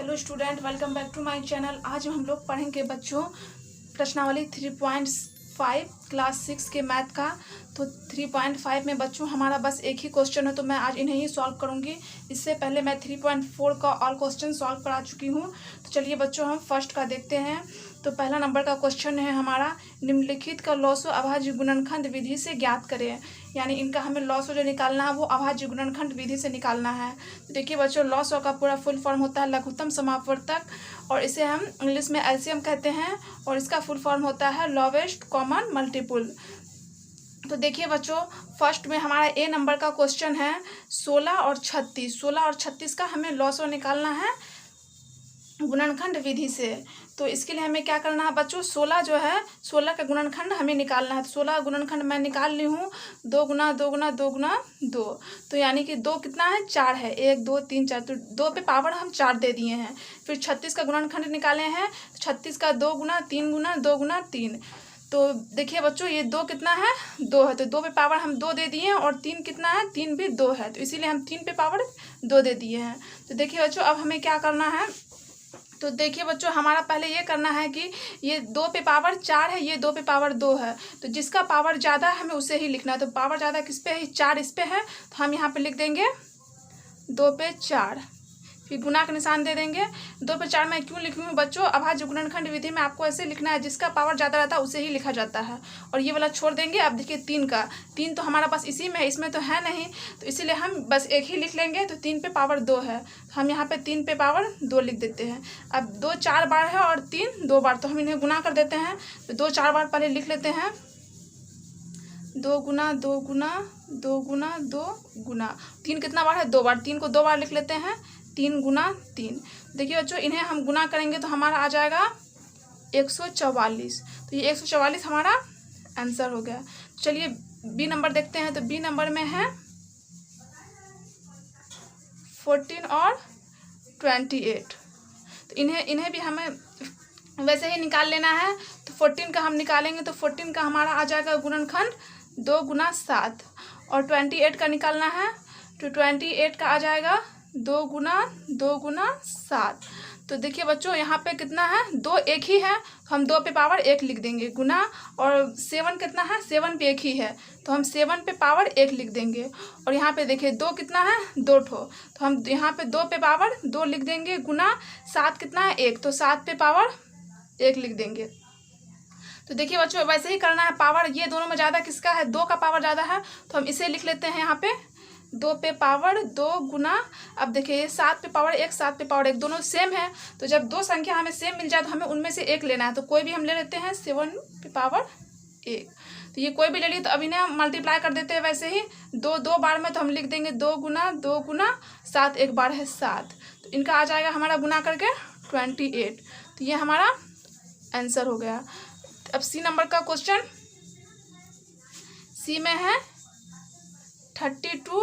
Hello student, welcome back to my channel. आज हम लोग पढ़ेंगे बच्चों प्रश्नावली 3.5 क्लास 6 के मैथ का। तो 3.5 में बच्चों हमारा बस एक ही क्वेश्चन है, तो मैं आज इन्हें ही सॉल्व करूंगी। इससे पहले मैं 3.4 का ऑल क्वेश्चन सॉल्व करा चुकी हूं। तो चलिए बच्चों हम फर्स्ट का देखते हैं। तो पहला नंबर का क्वेश्चन है हमारा, निम्नलिखित का लॉसो अभाज्य गुणनखंड विधि से ज्ञात करें। यानी इनका हमें लॉसो जो निकालना है वो अभाज्य गुणनखंड विधि से निकालना है। तो देखिए बच्चों, लॉसो का पूरा फुल फॉर्म होता है लघुत्तम समापवर्तक, और इसे हम इंग्लिश में एलसीएम कहते हैं, और इसका फुल फॉर्म होता है लोवेस्ट कॉमन मल्टीपुल। तो देखिए बच्चों, फर्स्ट में हमारा ए नंबर का क्वेश्चन है 16 और 36। 16 और 36 का हमें लॉसो निकालना है गुणनखंड विधि से। तो इसके लिए हमें क्या करना है बच्चों, 16 जो है 16 का गुणनखंड हमें निकालना है। तो 16 गुणनखंड मैं निकाल ली हूँ, 2 गुना 2 गुना 2 गुना 2। तो यानी कि 2 कितना है, 4 है। 1 2 3 4, तो 2 पे पावर हम 4 दे दिए हैं। फिर 36 का गुणनखंड निकाले हैं, 36 का 2 गुना 3 गुना 2 गुना 3। तो देखिए बच्चों, ये 2 कितना है, 2 है। तो 2 पे पावर हम 2 दे दिए हैं, और 3 कितना है, 3 भी 2 है। तो इसीलिए हम 3 पे पावर 2 दे दिए हैं। तो देखिए बच्चों, अब हमें क्या करना है। तो देखिए बच्चों, हमारा पहले ये करना है कि ये 2 पे पावर 4 है, ये 2 पे पावर 2 है। तो जिसका पावर ज़्यादा है हमें उसे ही लिखना है। तो पावर ज़्यादा किस पे है, 4 इस पे है, तो हम यहाँ पे लिख देंगे 2 पे 4। फिर गुना का निशान दे देंगे। 2 पे 4 मैं क्यों लिखूँगी बच्चों, अभाज्य गुणनखंड विधि में आपको ऐसे लिखना है, जिसका पावर ज़्यादा रहता है उसे ही लिखा जाता है। और ये वाला छोड़ देंगे। अब देखिए 3 का 3 तो हमारा पास इसी में है, इसमें तो है नहीं, तो इसीलिए हम बस एक ही लिख लेंगे। तो 3 पे पावर 2 है, तो हम यहाँ पे 3 पे पावर 2 लिख देते हैं। अब 2 4 बार है और 3 2 बार, तो हम इन्हें गुना कर देते हैं। तो 2 4 बार पहले लिख लेते हैं, 2 गुना 2 गुना 2 गुना 2 गुना 3 कितना बार है, 2 बार। 3 को 2 बार लिख लेते हैं, 3 गुना 3। देखिए बच्चों, इन्हें हम गुना करेंगे तो हमारा आ जाएगा 144। तो ये 144 हमारा आंसर हो गया। चलिए बी नंबर देखते हैं। तो बी नंबर में है 14 और 28। तो इन्हें भी हमें वैसे ही निकाल लेना है। तो 14 का हम निकालेंगे, तो 14 का हमारा आ जाएगा गुणनखंड 2 गुना 7, और 28 का निकालना है। तो 28 का आ जाएगा 2 गुना 7। तो देखिए बच्चों, यहाँ पे कितना है, 2 एक ही है, तो हम 2 पे पावर 1 लिख देंगे गुना। और 7 कितना है, 7 पे 1 ही है, तो हम 7 पे पावर 1 लिख देंगे। और यहाँ पे देखिए 2 कितना है, 2 ठो, तो हम यहाँ पे 2 पे पावर 2 लिख देंगे गुना। 7 कितना है, 1, तो 7 पे पावर 1 लिख देंगे। तो देखिए बच्चों, वैसे ही करना है। पावर ये दोनों में ज़्यादा किसका है, 2 का पावर ज़्यादा है, तो हम इसे लिख लेते हैं यहाँ पे 2 पे पावर 2 गुना। अब देखिए ये 7 पे पावर 1, 7 पे पावर 1, दोनों सेम है। तो जब 2 संख्या हमें सेम मिल जाए तो हमें उनमें से एक लेना है। तो कोई भी हम ले लेते हैं 7 पे पावर 1। तो ये कोई भी ले लिए, तो अभी ना मल्टीप्लाई कर देते हैं वैसे ही। 2 बार में तो हम लिख देंगे 2 गुना 7, एक बार है 7। तो इनका आ जाएगा हमारा गुना करके 28। तो ये हमारा आंसर हो गया। अब सी नंबर का क्वेश्चन, सी में है 32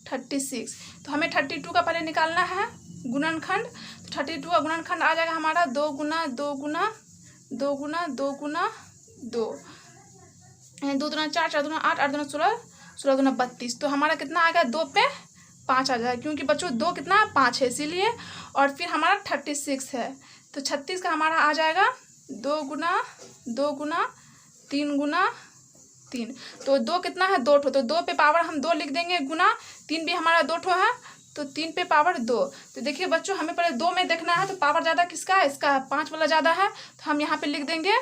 36। तो हमें 32 का पहले निकालना है गुणनखंड। तो 32 का गुणनखंड आ जाएगा हमारा 2 गुना 2 गुना 2 गुना 2 गुना 2, 2 दूना 4, 4 दूना 8, 8 दूना 16, 16 दूना 32। तो हमारा कितना आ गया, 2 पे 5 आ जाएगा, क्योंकि बच्चों 2 कितना है, 5 है, इसीलिए। और फिर हमारा 36 है, तो 36 का हमारा आ जाएगा 2 गुना 2 गुना 3 गुना 3। तो 2 कितना है, 2 ठो, तो 2 पे पावर हम 2 लिख देंगे गुना। 3 भी हमारा 2 ठो है, तो 3 पे पावर 2। तो देखिए बच्चों, हमें पहले 2 में देखना है, तो पावर ज़्यादा किसका है, इसका है, 5 वाला ज़्यादा है। तो हम यहाँ पे लिख देंगे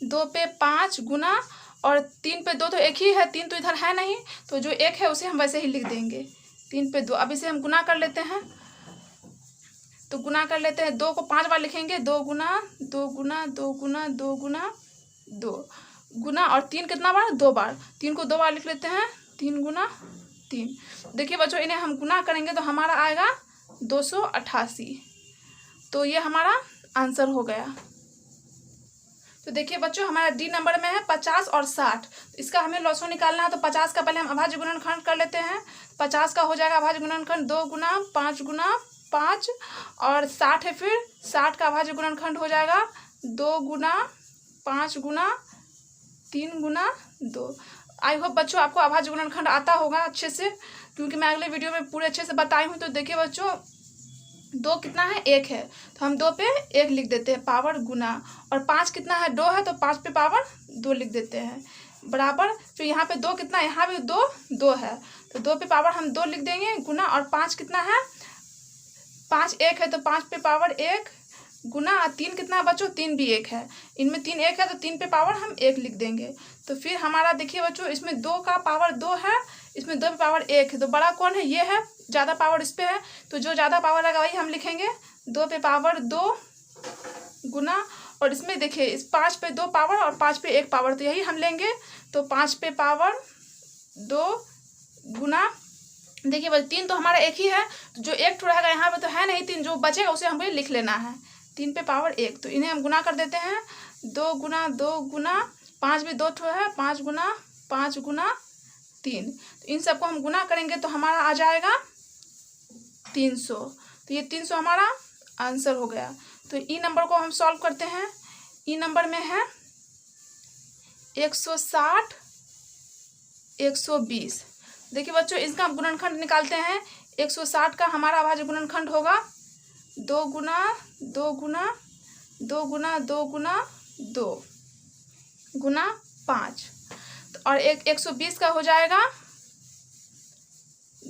2 पे 5 गुना, और 3 पे 2 तो एक ही है, 3 तो इधर है नहीं, तो जो 1 है उसे हम वैसे ही लिख देंगे 3 पे 2। अब इसे हम गुना कर लेते हैं। तो गुना कर लेते हैं, 2 को 5 बार लिखेंगे, 2 गुना 2 गुना 2 गुना 2 गुना 2 गुना, और 3 कितना बार, 2 बार। 3 को 2 बार लिख लेते हैं, 3 गुना 3। देखिए बच्चों, इन्हें हम गुना करेंगे तो हमारा आएगा 288। तो ये हमारा आंसर हो गया। तो देखिए बच्चों, हमारा डी नंबर में है 50 और 60। इसका हमें लॉसो निकालना है। तो 50 का पहले हम अभाज्य गुणनखंड कर लेते हैं। 50 का हो जाएगा अभाज्य गुणनखंड 2 गुना 5 गुना 5, और 60 है, फिर 60 का अभाज्य गुणनखंड हो जाएगा 2 गुना 5 गुना 3 गुना 2। आई होप बच्चों आपको अभाज्य गुणनखंड आता होगा अच्छे से, क्योंकि मैं अगले वीडियो में पूरे अच्छे से बताई हूँ। तो देखिए बच्चों, 2 कितना है 1 है, तो हम 2 पे 1 लिख देते हैं पावर गुना, और 5 कितना है 2 है, तो 5 पे पावर 2 लिख देते हैं बराबर। फिर यहाँ पे 2 कितना है, यहाँ पे 2 है, तो 2 पे पावर हम 2 लिख देंगे गुना, और 5 कितना है 5 1 है, तो 5 पे पावर 1 गुना, 3 कितना है बच्चों 3 भी 1 है, इनमें 3 1 है, तो 3 पे पावर हम 1 लिख देंगे। तो फिर हमारा देखिए बच्चों इसमें 2 का पावर 2 है, इसमें 2 पे पावर 1 है, तो बड़ा कौन है ये है, ज़्यादा पावर इस पे है, तो जो ज़्यादा पावर आएगा वही हम लिखेंगे 2 पे पावर 2 गुना, और इसमें देखिए इस 5 पे 2 पावर और 5 पे 1 पावर, तो यही हम लेंगे, तो 5 पे पावर 2 गुना। देखिए बस 3 तो हमारा एक ही है, तो जो 1 ठो रहेगा यहाँ पे तो है नहीं, 3 जो बचेगा उसे हमें लिख लेना है 3 पे पावर 1, तो इन्हें हम गुना कर देते हैं 2 गुना 2 गुना, 5 भी 2 ठो है, 5 गुना 5 गुना 3, तो इन सबको हम गुना करेंगे तो हमारा आ जाएगा 300, तो ये 300 हमारा आंसर हो गया। तो ई नंबर को हम सॉल्व करते हैं, ई नंबर में है 160 120। देखिए बच्चों इसका हम गुणनखंड निकालते हैं, 160 का हमारा अभाज्य गुणनखंड होगा 2 गुना 2 गुना 2 गुना 2 गुना 2 गुना 5, और 120 का हो जाएगा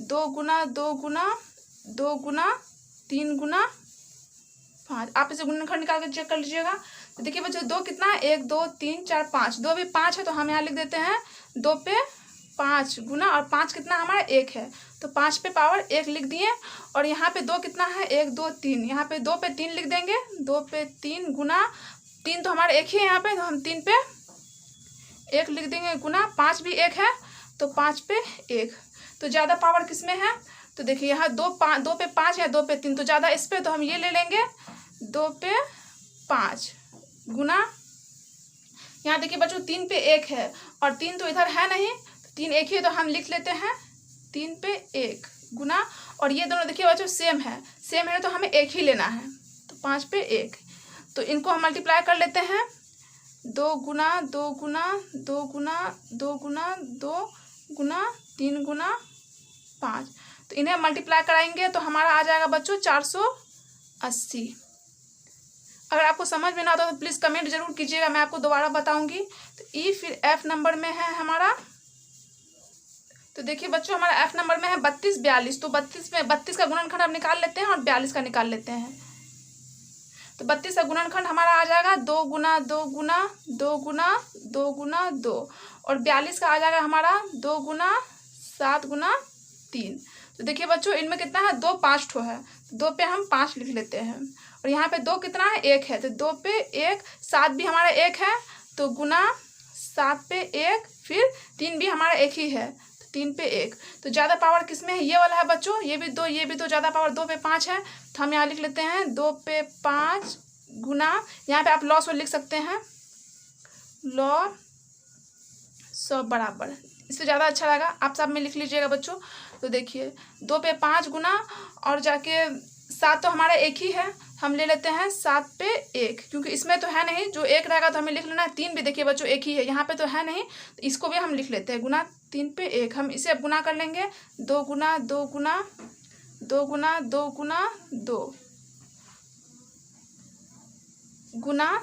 2 गुना 2 गुना 2 गुना 3 गुना 5। आप इसे गुणनखंड निकाल के चेक कर लीजिएगा। तो देखिए बच्चों 2 कितना है 1 2 3 4 5, 2 भी 5 है, तो हम यहाँ लिख देते हैं 2 पे 5 गुना, और 5 कितना हमारा 1 है, तो 5 पे पावर 1 लिख दिए, और यहाँ पे 2 कितना है 1 2 3, यहाँ पे 2 पे 3 लिख देंगे, 2 पे 3 गुना, 3 तो हमारा 1 ही है यहाँ पे, तो हम 3 पे 1 लिख देंगे गुना, 5 भी 1 है, तो 5 पे 1, तो ज़्यादा पावर किस में है, तो देखिए यहाँ 2 पे 5 है, 2 पे 3, तो ज़्यादा इस पे, तो हम ये ले लेंगे 2 पे 5 गुना, यहाँ देखिए बच्चों 3 पे 1 है, और 3 तो इधर है नहीं, 3 एक ही है, तो हम लिख लेते हैं 3 पे 1 गुना, और ये दोनों देखिए बच्चों सेम है, तो हमें 1 ही लेना है, तो 5 पे 1, तो इनको हम मल्टीप्लाई कर लेते हैं 2 गुना 2 गुना 2 गुना 2 गुना 2 गुना 3 गुना 5, तो इन्हें मल्टीप्लाई कराएंगे तो हमारा आ जाएगा बच्चों 480। अगर आपको समझ में ना आता तो प्लीज़ कमेंट जरूर कीजिएगा, मैं आपको दोबारा बताऊंगी। तो ई फिर एफ नंबर में है हमारा, तो देखिए बच्चों हमारा एफ नंबर में है 32 42, तो 32 का गुणनखंड हम निकाल लेते हैं और 42 का निकाल लेते हैं, तो 32 का गुणनखंड हमारा आ जाएगा 2 गुना 2 गुना 2 गुना 2 गुना 2, और 42 का आ जाएगा हमारा 2 गुना 7 गुना 3। तो देखिए बच्चों इनमें कितना है 2 5 ठो है, 2 पे हम 5 लिख लेते हैं, और यहाँ पे 2 कितना है 1 है, तो 2 पे 1, 7 भी हमारा 1 है, तो गुना 7 पे 1, फिर 3 भी हमारा 1 ही है, तो 3 पे 1, तो ज़्यादा पावर किस में है ये वाला है बच्चों, ये भी 2 ज़्यादा पावर 2 पे 5 है, तो हम यहाँ लिख लेते हैं 2 पे 5 गुना, यहाँ पे आप लॉस लिख सकते हैं लॉ 100 बराबर, इससे ज़्यादा अच्छा लगा आप सब में लिख लीजिएगा बच्चों। तो देखिए 2 पे 5 गुना, और जाके 7 तो हमारा 1 ही है, हम ले लेते हैं 7 पे 1, क्योंकि इसमें तो है नहीं, जो 1 रहेगा तो हमें लिख लेना है, 3 भी देखिए बच्चों 1 ही है, यहाँ पे तो है नहीं, तो इसको भी हम लिख लेते हैं गुना 3 पे 1, हम इसे अब गुना कर लेंगे 2 गुना 2 गुना 2 गुना 2 गुना 2 गुना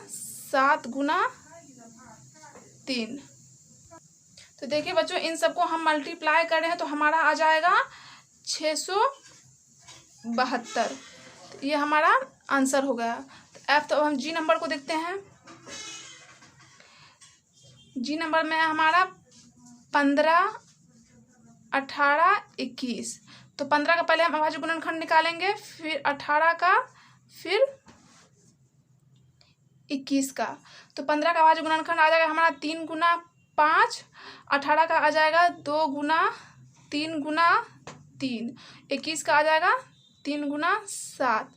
7 गुना 3। तो देखिए बच्चों इन सबको हम मल्टीप्लाई कर रहे हैं तो हमारा आ जाएगा 672, तो ये हमारा आंसर हो गया। तो एफ, तो अब हम जी नंबर को देखते हैं, जी नंबर में हमारा 15 18 21, तो 15 का पहले हम अभाज्य गुणनखंड निकालेंगे, फिर 18 का, फिर 21 का, तो 15 का अभाज्य गुणनखंड आ जाएगा हमारा 3 गुना 5, 18 का आ जाएगा 2 गुना 3 गुना 3, 21 का आ जाएगा 3 गुना 7।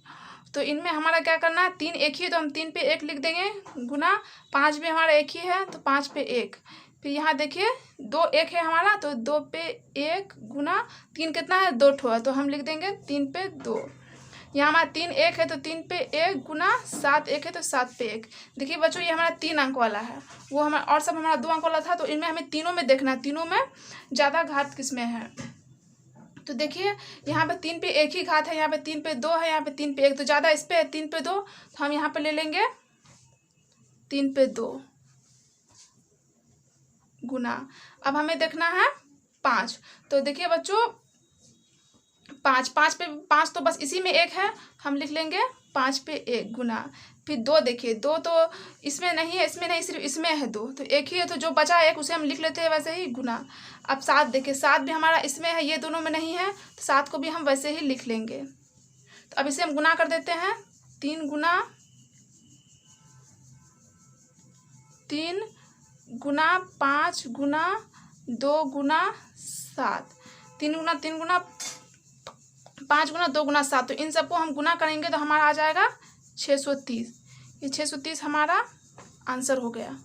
तो इनमें हमारा क्या करना है, 3 एक ही है तो हम 3 पे 1 लिख देंगे गुना, 5 भी हमारा 1 ही है तो 5 पे 1, फिर यहाँ देखिए 2 1 है हमारा, तो 2 पे 1 गुना, 3 कितना है 2 ठो है, तो हम लिख देंगे 3 पे 2, यहाँ हमारा 3 1 है तो 3 पे 1 गुना, 7 1 है तो 7 पे 1। देखिए बच्चों ये हमारा 3 अंक वाला है, वो हमारा और सब हमारा 2 अंक वाला था, तो इनमें हमें तीनों में देखना है, तीनों में ज़्यादा घात किस में है, तो देखिए यहाँ पे 3 पे 1 ही घात है, यहाँ पे 3 पे 2 है, यहाँ पे 3 पे 1, तो ज़्यादा इस पे है 3 पे 2, तो हम यहाँ पे ले लेंगे 3 पे 2 गुना। अब हमें देखना है 5, तो देखिए बच्चों 5 5 पे 5 तो बस इसी में 1 है, हम लिख लेंगे 5 पे 1 गुना। फिर 2 देखिए 2 तो इसमें नहीं है, इसमें नहीं, सिर्फ इसमें है 2, तो 1 ही है, तो जो बचा 1 उसे हम लिख लेते हैं वैसे ही गुना। अब 7 देखिए 7 भी हमारा इसमें है, ये दोनों में नहीं है, तो 7 को भी हम वैसे ही लिख लेंगे। तो अब इसे हम गुना कर देते हैं, 3 गुना 3 गुना 5 गुना 2 गुना 7, 3 गुना 3 गुना 5 गुना 2 गुना 7, तो इन सबको हम गुना करेंगे तो हमारा आ जाएगा 630। ये 630 हमारा आंसर हो गया।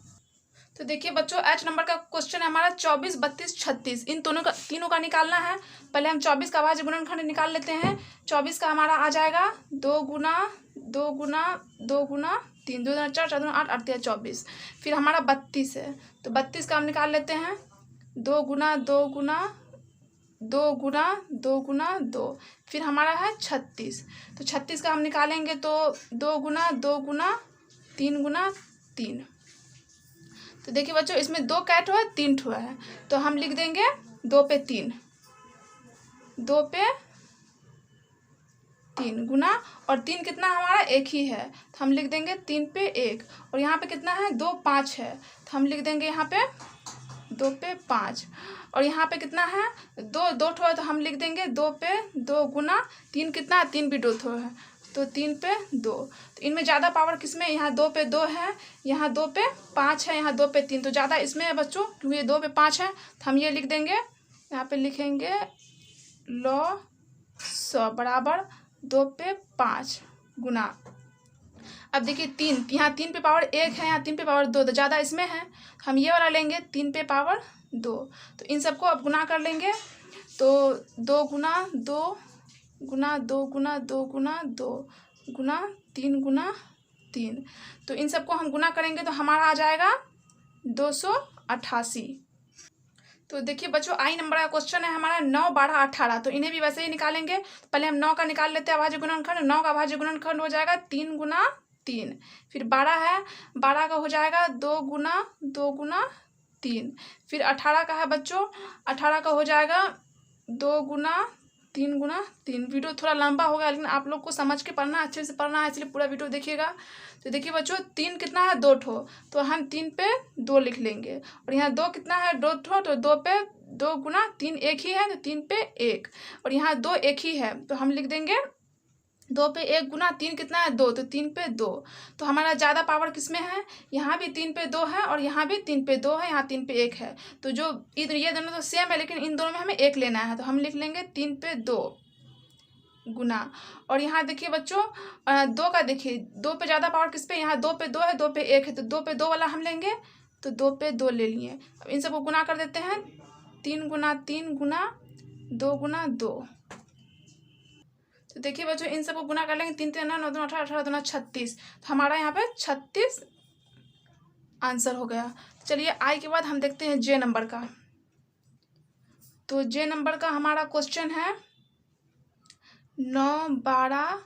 तो देखिए बच्चों एच नंबर का क्वेश्चन है हमारा 24 32 36, इन तीनों का निकालना है। पहले हम 24 का अभाज्य गुणनखंड निकाल लेते हैं। 24 का हमारा आ जाएगा 2 गुना 2 गुना 2 गुना 3, 2 4 4 2 8 8 24। फिर हमारा 32 है, तो 32 का हम निकाल लेते हैं 2 गुना 2 गुना 2 गुना 2 गुना 2। फिर हमारा है 36, तो 36 का हम निकालेंगे तो 2 गुना 2 गुना 3 गुना 3। तो देखिए बच्चों इसमें 2 क्या ठो है, 3 ठो है, तो हम लिख देंगे 2 पे 3, 2 पे 3 गुना, और 3 कितना हमारा 1 ही है, तो हम लिख देंगे 3 पे 1, और यहाँ पे कितना है 2 5 है, तो हम लिख देंगे यहाँ पे 2 पे 5, और यहाँ पे कितना है 2 ठो है, तो हम लिख देंगे 2 पे 2 गुना 3 कितना है 3 भी 2 ठो है, तो 3 पे 2। तो इनमें ज़्यादा पावर किसमें, यहाँ 2 पे 2 है, यहाँ 2 पे 5 है, यहाँ 2 पे 3, तो ज़्यादा इसमें है बच्चों, क्योंकि ये 2 पे 5 है, तो हम ये लिख देंगे, यहाँ पे लिखेंगे लॉ 100 बराबर 2 पे 5 गुना। अब देखिए 3, यहाँ 3 पे पावर 1 है, यहाँ 3 पे पावर 2, तो ज़्यादा इसमें है, हम ये वाला लेंगे 3 पे पावर 2। तो इन सबको अब गुना कर लेंगे, तो 2 गुना 2 गुना 2 गुना 2 गुना 2 गुना 3 गुना 3, तो इन सबको हम गुना करेंगे तो हमारा आ जाएगा 288। तो देखिए बच्चों आई नंबर का क्वेश्चन है हमारा 9 12 18, तो इन्हें भी वैसे ही निकालेंगे। पहले हम 9 का निकाल लेते हैं अभाज्य गुणनखंड, 9 का अभाज्य गुणनखंड हो जाएगा 3 गुना 3। फिर 12 है, 12 का हो जाएगा 2 गुना 2 गुना 3। फिर 18 का है बच्चों, 18 का हो जाएगा 2 गुना 3 गुना 3। वीडियो थोड़ा लंबा हो गया, लेकिन आप लोग को समझ के पढ़ना, अच्छे से पढ़ना है, इसलिए पूरा वीडियो देखिएगा। तो देखिए बच्चों 3 कितना है 2 ठो, तो हम 3 पे 2 लिख लेंगे, और यहाँ 2 कितना है 2 ठो, तो 2 पे 2 गुना 3 1 ही है, तो 3 पे 1, और यहाँ 2 1 ही है, तो हम लिख देंगे 2 पे 1 गुना 3 कितना है 2, तो 3 पे 2। तो हमारा ज़्यादा पावर किस में है, यहाँ भी 3 पे 2 है, और यहाँ भी 3 पे 2 है, यहाँ 3 पे 1 है, तो जो इधर ये दोनों तो सेम है, लेकिन इन दोनों में हमें 1 लेना है, तो हम लिख लेंगे 3 पे 2 गुना। और यहाँ देखिए बच्चों 2 का देखिए 2 पे ज़्यादा पावर किस पे, यहाँ 2 पे 2 है, 2 पे 1 है, तो 2 पे 2 वाला हम लेंगे, तो 2 पे 2 ले लिए। अब इन सबको गुना कर देते हैं, 3 गुना 3 गुना 2 गुना 2। तो देखिए बच्चों इन सबको गुना कर लेंगे, 3 3 9 2 18 18 2 36, तो हमारा यहाँ पे 36 आंसर हो गया। चलिए आई के बाद हम देखते हैं जे नंबर का। तो जे नंबर का हमारा क्वेश्चन है 9 12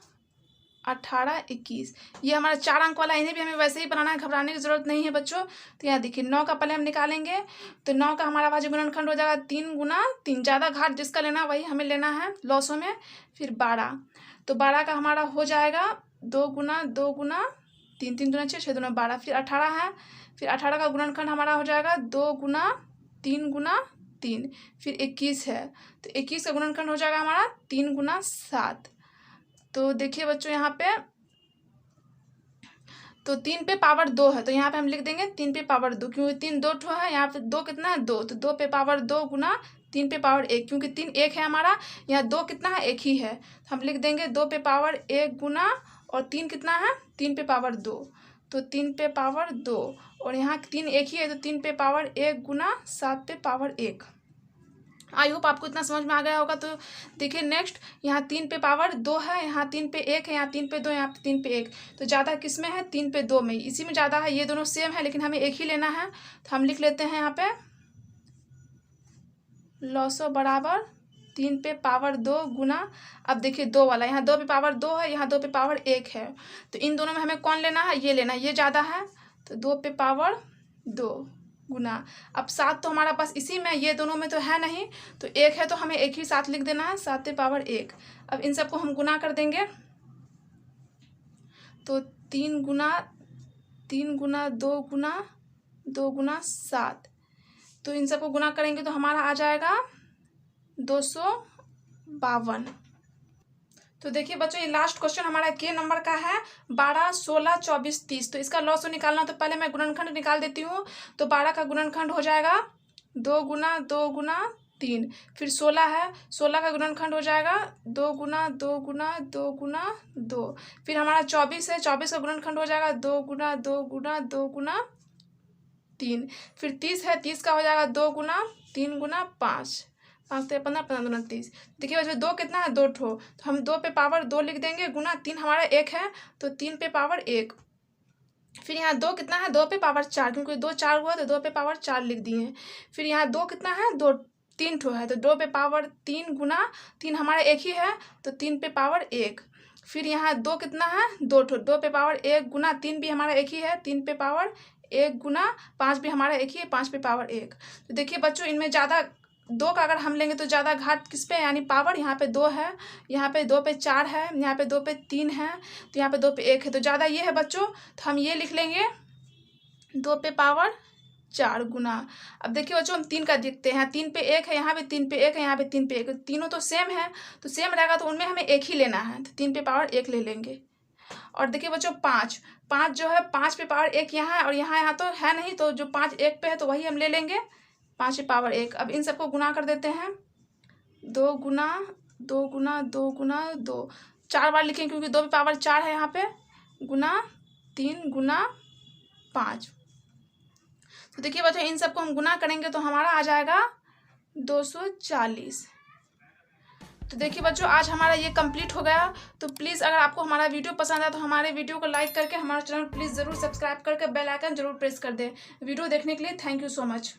18 21, ये हमारा 4 अंक वाला, इन्हें भी हमें वैसे ही बनाना है, घबराने की जरूरत नहीं है बच्चों। तो यहाँ देखिए 9 का पहले हम निकालेंगे, तो 9 का हमारा अभाज्य गुणनखंड हो जाएगा 3 गुना 3, ज़्यादा घात जिसका लेना वही हमें लेना है लॉसों में। फिर 12, तो 12 का हमारा हो जाएगा 2 गुना 2 गुना 3 3 दूना 6 6 दूना 12। फिर 18 है, फिर 18 का गुणनखंड हमारा हो जाएगा 2 गुना 3 गुना 3। फिर 21 है, तो 21 का गुणनखंड हो जाएगा हमारा 3 गुना 7। तो देखिए बच्चों यहाँ पे तो 3 पे पावर 2 है, तो यहाँ पे हम लिख देंगे 3 पे पावर 2, क्योंकि 3 2 ठो है, यहाँ पे 2 कितना है 2, तो 2 पे पावर 2 गुना 3 पे पावर 1, क्योंकि 3 1 है हमारा, यहाँ 2 कितना है 1 ही है, तो हम लिख देंगे 2 पे पावर 1 गुना, और 3 कितना है 3 पे पावर 2, तो 3 पे पावर 2, और यहाँ 3 1 ही है, तो 3 पे पावर 1 गुना 7 पे पावर 1। आई होप आपको इतना समझ में आ गया होगा। तो देखिए नेक्स्ट यहाँ 3 पे पावर 2 है, यहाँ 3 पे 1 है, यहाँ 3 पे 2, यहाँ पे 3 पे 1, तो ज़्यादा किस में है 3 पे 2 में, इसी में ज़्यादा है, ये दोनों सेम है, लेकिन हमें एक ही लेना है, तो हम लिख लेते हैं यहाँ पे लॉसो बराबर 3 पे पावर 2 गुना, अब देखिए 2 वाला, यहाँ 2 पे पावर 2 है, यहाँ 2 पे पावर 1 है, तो इन दोनों में हमें कौन लेना है, ये लेना है, ये ज़्यादा है, तो 2 पे पावर 2 गुना। अब 7 तो हमारा पास इसी में, ये दोनों में तो है नहीं, तो 1 है तो हमें एक ही 7 लिख देना है, 7 पे पावर 1। अब इन सबको हम गुना कर देंगे, तो 3 गुना 2 गुना 7, तो इन सबको गुना करेंगे तो हमारा आ जाएगा 252। तो देखिए बच्चों, ये लास्ट क्वेश्चन हमारा के नंबर का है, 12, 16, 24, 30। तो इसका लॉस निकालना, तो पहले मैं गुणनखंड निकाल देती हूँ। तो 12 का गुणनखंड हो जाएगा 2 गुना 2 गुना 3, फिर 16 है, 16 का गुणनखंड हो जाएगा 2 गुना 2 गुना 2 गुना 2, फिर हमारा 24 है, 24 का गुणनखंड हो जाएगा 2 गुना 2 गुना 2 गुना 3, फिर 30 है, 30 का हो जाएगा 2 गुना 3 गुना 5, 5 से 15, 15 दूना 30। देखिए बच्चों, 2 कितना है, 2 ठो, तो हम 2 पे पावर 2 लिख देंगे, गुना 3 हमारा 1 है, तो 3 पे पावर 1, फिर यहाँ 2 कितना है, 2 पे पावर 4, क्योंकि 2 4 हुआ तो 2 पे पावर 4 लिख दिए। फिर यहाँ 2 कितना है, 2 3 ठो है, तो 2 पे पावर 3 गुना 3 हमारा 1 ही है, तो 3 पे पावर 1। फिर यहाँ 2 कितना है, 2 ठो, 2 पे पावर 1 गुना 3 भी हमारा 1 ही है, 3 पे पावर 1 गुना 5 भी हमारा 1 ही है, 5 पे पावर 1। तो देखिए बच्चों, इनमें ज़्यादा 2 का अगर हम लेंगे तो ज़्यादा घात किस पे, यानी पावर यहाँ पे 2 है, यहाँ पे 2 पे 4 है, यहाँ पे 2 पे 3 है, तो यहाँ पे 2 पे 1 है, तो ज़्यादा ये है बच्चों, तो हम ये लिख लेंगे 2 पे पावर 4 गुना। अब देखिए बच्चों, हम 3 का देखते हैं, 3 पे 1 है, यहाँ पे 3 पे 1 है, यहाँ पे 3 पे 1, तीनों तो सेम है, तो सेम रहेगा तो उनमें हमें 1 ही लेना है, तो 3 पे पावर 1 ले लेंगे। और देखिए बच्चों, 5 जो है, 5 पे पावर 1 यहाँ है, और यहाँ तो है नहीं, तो जो 5 1 पे है तो वही हम ले लेंगे, 5 पे पावर 1। अब इन सबको गुना कर देते हैं, 2 गुना 2 गुना 2 गुना 2, 4 बार लिखेंगे क्योंकि 2 पे पावर 4 है यहाँ पे, गुना 3 गुना 5। तो देखिए बच्चों, इन सबको हम गुना करेंगे तो हमारा आ जाएगा 240। तो देखिए बच्चों, आज हमारा ये कंप्लीट हो गया। तो प्लीज़ अगर आपको हमारा वीडियो पसंद आया तो हमारे वीडियो को लाइक करके हमारा चैनल प्लीज़ ज़रूर सब्सक्राइब करके बेल आइकन जरूर प्रेस कर दें। वीडियो देखने के लिए थैंक यू सो मच।